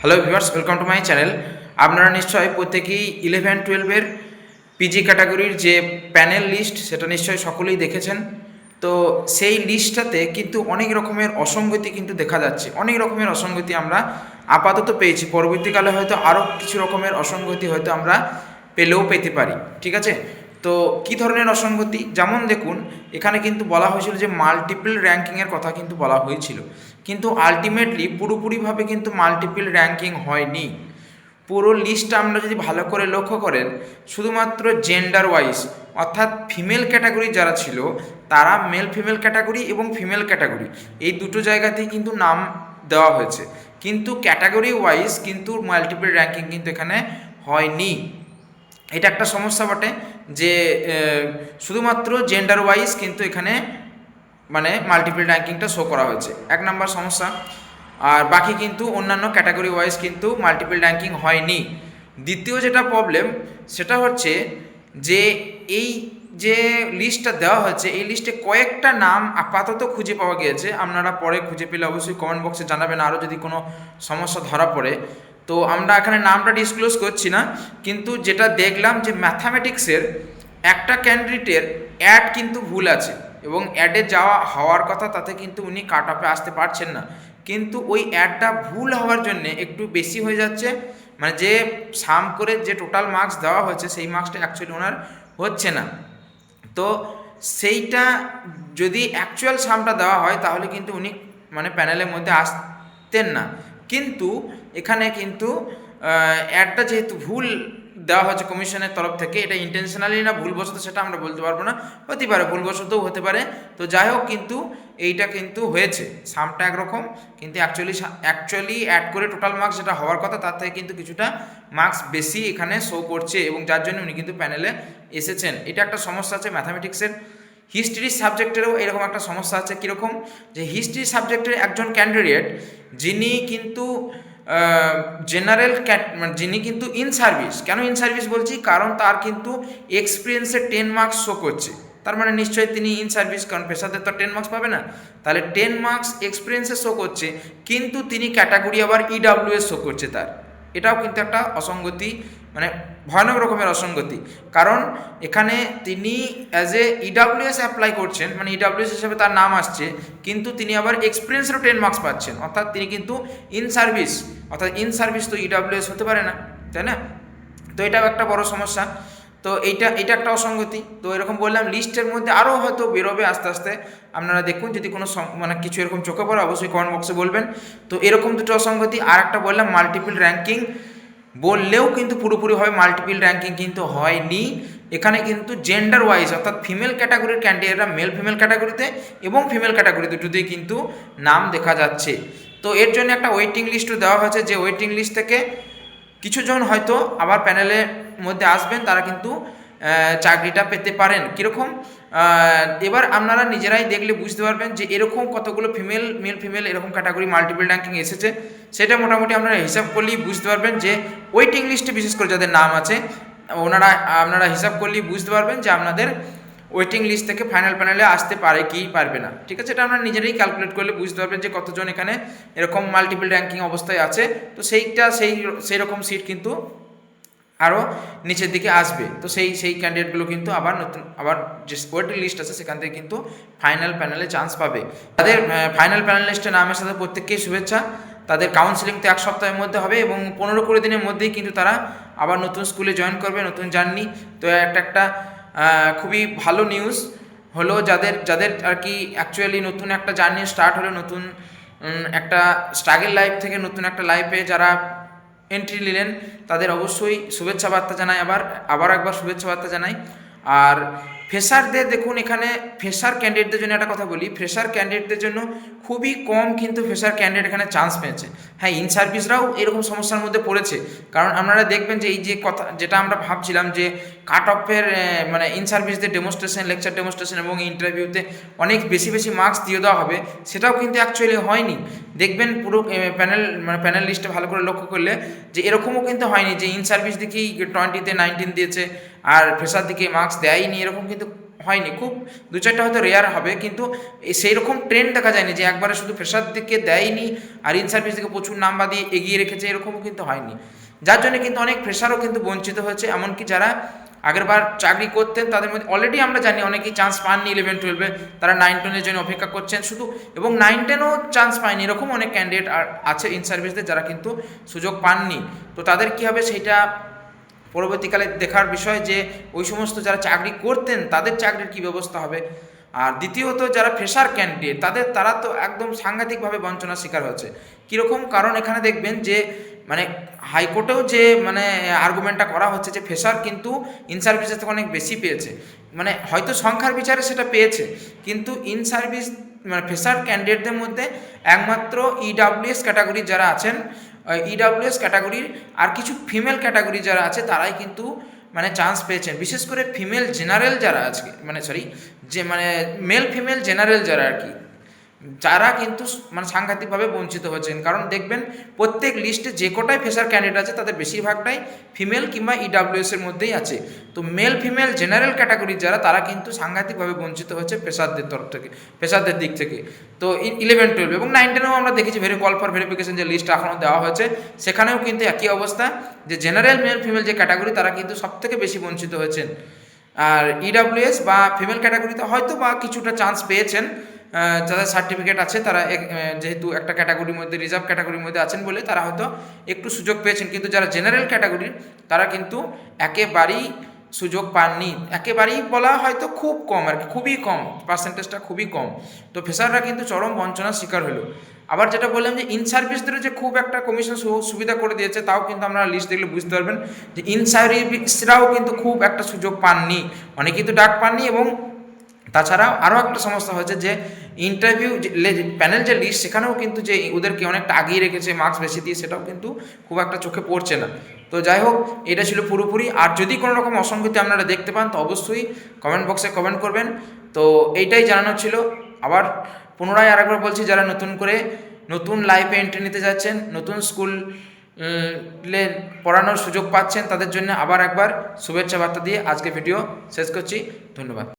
Hello viewers, welcome to my channel. আপনারা নিশ্চয়ই প্রত্যেকেই 11-12-এর পিজি ক্যাটাগরির যে প্যানেল লিস্ট সেটা নিশ্চয়ই সকলেই দেখেছেন। তো সেই লিস্টটাতে কিন্তু অনেক রকমের অসঙ্গতি কিন্তু দেখা যাচ্ছে। অনেক রকমের অসঙ্গতি আমরা আপাতত পেয়েছি, পরবর্তীকালে হয়তো আরও কিছু রকমের অসঙ্গতি হয়তো আমরা পেতে পারি। ঠিক আছে, তো কী ধরনের অসঙ্গতি? যেমন দেখুন, এখানে কিন্তু বলা হয়েছিল যে মাল্টিপল র্যাঙ্কিংয়ের কথা কিন্তু বলা হয়েছিল, কিন্তু আলটিমেটলি পুরোপুরিভাবে কিন্তু মাল্টিপল র্যাঙ্কিং হয়নি। পুরো লিস্টটা আমরা যদি ভালো করে লক্ষ্য করেন, শুধুমাত্র জেন্ডার ওয়াইজ, অর্থাৎ ফিমেল ক্যাটাগরি যারা ছিল তারা মেল ফিমেল ক্যাটাগরি এবং ফিমেল ক্যাটাগরি এই দুটো জায়গাতেই কিন্তু নাম দেওয়া হয়েছে, কিন্তু ক্যাটাগরি ওয়াইজ কিন্তু মাল্টিপল র্যাঙ্কিং কিন্তু এখানে হয়নি। এটা একটা সমস্যা বটে যে শুধুমাত্র জেন্ডার ওয়াইজ কিন্তু এখানে মানে মাল্টিপল র্যাঙ্কিংটা শো করা হয়েছে, এক নম্বর সমস্যা। আর বাকি কিন্তু অন্যান্য ক্যাটাগরি ওয়াইজ কিন্তু মাল্টিপল র্যাঙ্কিং হয়নি। দ্বিতীয় যেটা প্রবলেম সেটা হচ্ছে যে এই যে লিস্টটা দেওয়া হয়েছে এই লিস্টে কয়েকটা নাম আপাতত খুঁজে পাওয়া গিয়েছে। আপনারা পরে খুঁজে পেলে অবশ্যই কমেন্ট বক্সে জানাবেন, আরও যদি কোনো সমস্যা ধরা পড়ে। তো আমরা এখানে নামটা ডিসক্লোজ করছি না, কিন্তু যেটা দেখলাম যে ম্যাথামেটিক্সের একটা ক্যান্ডিডেটের অ্যাড কিন্তু ভুল আছে এবং অ্যাডে হওয়ার কথা, তাতে কিন্তু উনি কাট অফে আসতে পারছেন না, কিন্তু ওই অ্যাডটা ভুল হওয়ার জন্য একটু বেশি হয়ে যাচ্ছে, মানে যে সাম করে যে টোটাল মার্কস দেওয়া হয়েছে সেই মার্কসটা অ্যাকচুয়ালি ওনার হচ্ছে না। তো সেইটা যদি অ্যাকচুয়াল সামটা দেওয়া হয় তাহলে কিন্তু উনি মানে প্যানেলের মধ্যে আসতেন না, কিন্তু এখানে কিন্তু অ্যাডটা যেহেতু ভুল দেওয়া হচ্ছে কমিশনের তরফ থেকে, এটা ইন্টেনশনালি না ভুলবশত সেটা আমরা বলতে পারবো না, হতে পারে ভুলবশতও হতে পারে। তো যাই হোক, কিন্তু এইটা কিন্তু হয়েছে, সামটা একরকম কিন্তু অ্যাকচুয়ালি অ্যাড করে টোটাল মার্কস যেটা হওয়ার কথা তার থেকে কিন্তু কিছুটা মার্কস বেশি এখানে শো করছে, এবং যার জন্য উনি কিন্তু প্যানেলে এসেছেন। এটা একটা সমস্যা আছে ম্যাথামেটিক্সের। হিস্ট্রি সাবজেক্টেরও এরকম একটা সমস্যা আছে। কীরকম? যে হিস্ট্রি সাবজেক্টের একজন ক্যান্ডিডেট যিনি কিন্তু জেনারেল মানে যিনি কিন্তু ইন সার্ভিস, কেন ইন সার্ভিস বলছি, কারণ তার কিন্তু এক্সপিরিয়েন্সে 10 মার্কস শো করছে, তার মানে নিশ্চয়ই তিনি ইন সার্ভিস, কারণ পেশাদের তো 10 মার্কস পাবে না, তাহলে 10 মার্কস এক্সপিরিয়েন্সে শো করছে, কিন্তু তিনি ক্যাটাগরি আবার ইডাব্লিউএস শো করছে তার। এটাও কিন্তু একটা অসঙ্গতি, মানে ভয়ানক রকমের অসঙ্গতি, কারণ এখানে তিনি অ্যাজ এ ইডাব্লিউএস অ্যাপ্লাই করছেন, মানে ইডাব্লিউএস হিসেবে তার নাম আসছে, কিন্তু তিনি আবার এক্সপিরিয়েন্সেরও 10 মার্কস পাচ্ছেন, অর্থাৎ তিনি কিন্তু ইন সার্ভিস, অর্থাৎ ইন সার্ভিস তো ইডাব্লিউএস হতে পারে না, তাই না? তো এটাও একটা বড় সমস্যা। তো এটা একটা অসঙ্গতি। তো এরকম বললাম, লিস্টের মধ্যে আরও হয়তো বেরোবে আস্তে আস্তে, আপনারা দেখুন, যদি কোনো মানে কিছু এরকম চোখে পড়ে অবশ্যই কমেন্ট বক্সে বলবেন। তো এরকম দুটো অসঙ্গতি। আর একটা বললাম মাল্টিপল র্যাঙ্কিং, বললেও কিন্তু পুরোপুরিভাবে মাল্টিপল র্যাঙ্কিং কিন্তু হয়নি। এখানে কিন্তু জেন্ডার ওয়াইজ, অর্থাৎ ফিমেল ক্যাটাগরির ক্যান্ডিডেটরা মেল ফিমেল ক্যাটাগরিতে এবং ফিমেল ক্যাটাগরি দুটোতেই কিন্তু নাম দেখা যাচ্ছে। তো এর জন্য একটা ওয়েটিং লিস্টও দেওয়া হয়েছে, যে ওয়েটিং লিস্ট থেকে কিছুজন হয়তো আবার প্যানেলের মধ্যে আসবেন, তারা কিন্তু চাকরিটা পেতে পারেন। কীরকম? এবার আপনারা নিজেরাই দেখলে বুঝতে পারবেন যে এরকম কতগুলো মেল ফিমেল এরকম ক্যাটাগরি মাল্টিপল র্যাঙ্কিং এসেছে, সেটা মোটামুটি আপনারা হিসাব করলেই বুঝতে পারবেন যে ওয়েটিং লিস্টে বিশেষ করে যাদের নাম আছে আপনারা হিসাব করলেই বুঝতে পারবেন যে আপনাদের ওয়েটিং লিস্ট থেকে ফাইনাল প্যানেলে আসতে পারে কি পারবে না। ঠিক আছে, এটা আপনারা নিজেরাই ক্যালকুলেট করলে বুঝতে পারবেন যে কতজন এখানে এরকম মাল্টিপল র্যাঙ্কিং অবস্থায় আছে। তো সেই রকম সিট কিন্তু আরও নিচের দিকে আসবে। তো সেই ক্যান্ডিডেটগুলো কিন্তু আবার যে ওয়েটিং লিস্ট আছে সেখান থেকে কিন্তু ফাইনাল প্যানেলে চান্স পাবে। তাদের ফাইনাল প্যানেল লিস্টে নামের সাথে প্রত্যেককেই শুভেচ্ছা। তাদের কাউন্সিলিং তো 1 সপ্তাহের মধ্যে হবে এবং 15-20 দিনের মধ্যেই কিন্তু তারা আবার নতুন স্কুলে জয়েন করবে, নতুন জার্নি। তো একটা খুবই ভালো নিউজ হলো, যাদের আর কি অ্যাকচুয়ালি নতুন একটা জার্নি স্টার্ট হলো, নতুন একটা স্ট্রাগল লাইফ থেকে নতুন একটা লাইফে যারা এন্ট্রি নিলেন, তাদের অবশ্যই শুভেচ্ছা বার্তা জানাই, আবার একবার শুভেচ্ছা বার্তা জানাই। আর ফ্রেশারদের দেখুন, এখানে ফ্রেশার ক্যান্ডিডেটদের জন্য একটা কথা বলি, ফ্রেশার ক্যান্ডিডেটদের জন্য খুবই কম কিন্তু ফ্রেশার ক্যান্ডিডেট এখানে চান্স পেয়েছে। হ্যাঁ, ইন সার্ভিসরাও এরকম সমস্যার মধ্যে পড়েছে, কারণ আপনারা দেখবেন যে এই যে কথা যেটা আমরা ভাবছিলাম যে কাট অফের মানে ইন সার্ভিসদের ডেমনস্ট্রেশন, লেকচার ডেমনস্ট্রেশন এবং ইন্টারভিউতে অনেক বেশি মার্কস দিয়ে দেওয়া হবে, সেটাও কিন্তু অ্যাকচুয়ালি হয়নি। দেখবেন পুরো প্যানেল লিস্টে ভালো করে লক্ষ্য করলে যে এরকমও কিন্তু হয়নি যে ইন সার্ভিস দিকেই 20-তে 19 দিয়েছে আর ফ্রেশার দিকে মার্কস দেয়নি, এরকম কিন্তু হয়নি, খুব দু চারটা হয়তো রেয়ার হবে, কিন্তু সেই রকম ট্রেন্ড দেখা যায়নি যে একবারে শুধু ফ্রেশার দিকে দেয়নি আর ইন সার্ভিস দিকে প্রচুর নাম্বার দিয়ে এগিয়ে রেখেছে, এরকমও কিন্তু হয়নি। যার জন্য কিন্তু অনেক ফ্রেশারও কিন্তু বঞ্চিত হয়েছে, এমনকি যারা আগেরবার চাকরি করতেন তাদের মধ্যে অলরেডি আমরা জানি অনেকেই চান্স পাননি 11-12-এ, তারা 9-10-এর জন্য অপেক্ষা করছেন শুধু, এবং 9-10ও চান্স পায়নি, এরকম অনেক ক্যান্ডিডেট আছে ইন সার্ভিসদের যারা কিন্তু সুযোগ পাননি। তো তাদের কী হবে সেইটা পরবর্তীকালে দেখার বিষয়, যে ওই সমস্ত যারা চাকরি করতেন তাদের চাকরির কী ব্যবস্থা হবে। আর দ্বিতীয়ত যারা ফ্রেশার ক্যান্ডিডেট তারা তো একদম সাংঘাতিকভাবে বঞ্চনার শিকার হয়েছে। কীরকম? কারণ এখানে দেখবেন যে মানে হাইকোর্টেও যে মানে আর্গুমেন্টটা করা হচ্ছে যে ফ্রেশার কিন্তু ইন সার্ভিসের থেকে অনেক বেশি পেয়েছে, মানে হয়তো সংখ্যার বিচারে সেটা পেয়েছে, কিন্তু ইন সার্ভিস মানে ফ্রেশার ক্যান্ডিডেটদের মধ্যে একমাত্র ইডাব্লিউএস ক্যাটাগরি যারা আছেন, ইডাব্লিউএস ক্যাটাগরির আর কিছু ফিমেল ক্যাটাগরি যারা আছে তারাই কিন্তু মানে চান্স পেয়েছেন। বিশেষ করে ফিমেল জেনারেল যারা আজকে মানে মেল ফিমেল জেনারেল যারা আর কি, যারা কিন্তু মানে সাংঘাতিকভাবে বঞ্চিত হচ্ছেন। কারণ দেখবেন প্রত্যেক লিস্টে যে কোটাই ফ্রেশার ক্যান্ডিডেট আছে তাদের বেশিরভাগটাই ফিমেল কিংবা ইডাব্লিউএসের মধ্যেই আছে। তো মেল ফিমেল জেনারেল ক্যাটাগরির যারা, তারা কিন্তু সাংঘাতিকভাবে বঞ্চিত হচ্ছে ফ্রেশারদের তরফ থেকে, ফ্রেশারদের দিক থেকে। তো 11-12 এবং 9-10-এও আমরা দেখেছি কল ফর ভেরিফিকেশন যে লিস্ট এখনও দেওয়া হয়েছে, সেখানেও কিন্তু একই অবস্থা, যে জেনারেল মেল ফিমেল যে ক্যাটাগরি তারা কিন্তু সবথেকে বেশি বঞ্চিত হয়েছেন। আর ইডাব্লিউএস বা ফিমেল ক্যাটাগরিতে হয়তো বা কিছুটা চান্স পেয়েছেন, যাদের সার্টিফিকেট আছে তারা যেহেতু একটা ক্যাটাগরির মধ্যে রিজার্ভ ক্যাটাগরির মধ্যে আছেন বলে তারা হয়তো একটু সুযোগ পেয়েছেন, কিন্তু যারা জেনারেল ক্যাটাগরির তারা কিন্তু একেবারেই সুযোগ পাননি। একেবারেই বলা হয়তো খুব কম আর কি, খুবই কম, পার্সেন্টেজটা খুবই কম। তো ফ্রেশাররা কিন্তু চরম বঞ্চনার শিকার হলো। আবার যেটা বললাম যে ইন সার্ভিসদের যে খুব একটা কমিশন সুবিধা করে দিয়েছে, তাও কিন্তু আপনারা লিস্ট দেখলে বুঝতে পারবেন যে ইন সার্ভিসরাও কিন্তু খুব একটা সুযোগ পাননি, অনেকেই তো ডাক পাননি। এবং তাছাড়াও আরও একটা সমস্যা হয়েছে যে ইন্টারভিউ প্যানেল যে লিস্ট, সেখানেও কিন্তু যে ওদেরকে অনেকটা আগিয়ে রেখেছে মার্কস বেশি দিয়ে, সেটাও কিন্তু খুব একটা চোখে পড়ছে না। তো যাই হোক, এটা ছিল পুরোপুরি। আর যদি কোনো রকম অসঙ্গতি আপনারা দেখতে পান তো অবশ্যই কমেন্ট বক্সে কমেন্ট করবেন। তো এইটাই জানানো ছিল। আবার পুনরায় আরেকবার বলছি, যারা নতুন লাইফে এন্ট্রি নিতে যাচ্ছেন, নতুন স্কুল পড়ানোর সুযোগ পাচ্ছেন, তাদের জন্য আবার একবার শুভেচ্ছা বার্তা দিয়ে আজকে ভিডিও শেষ করছি। ধন্যবাদ।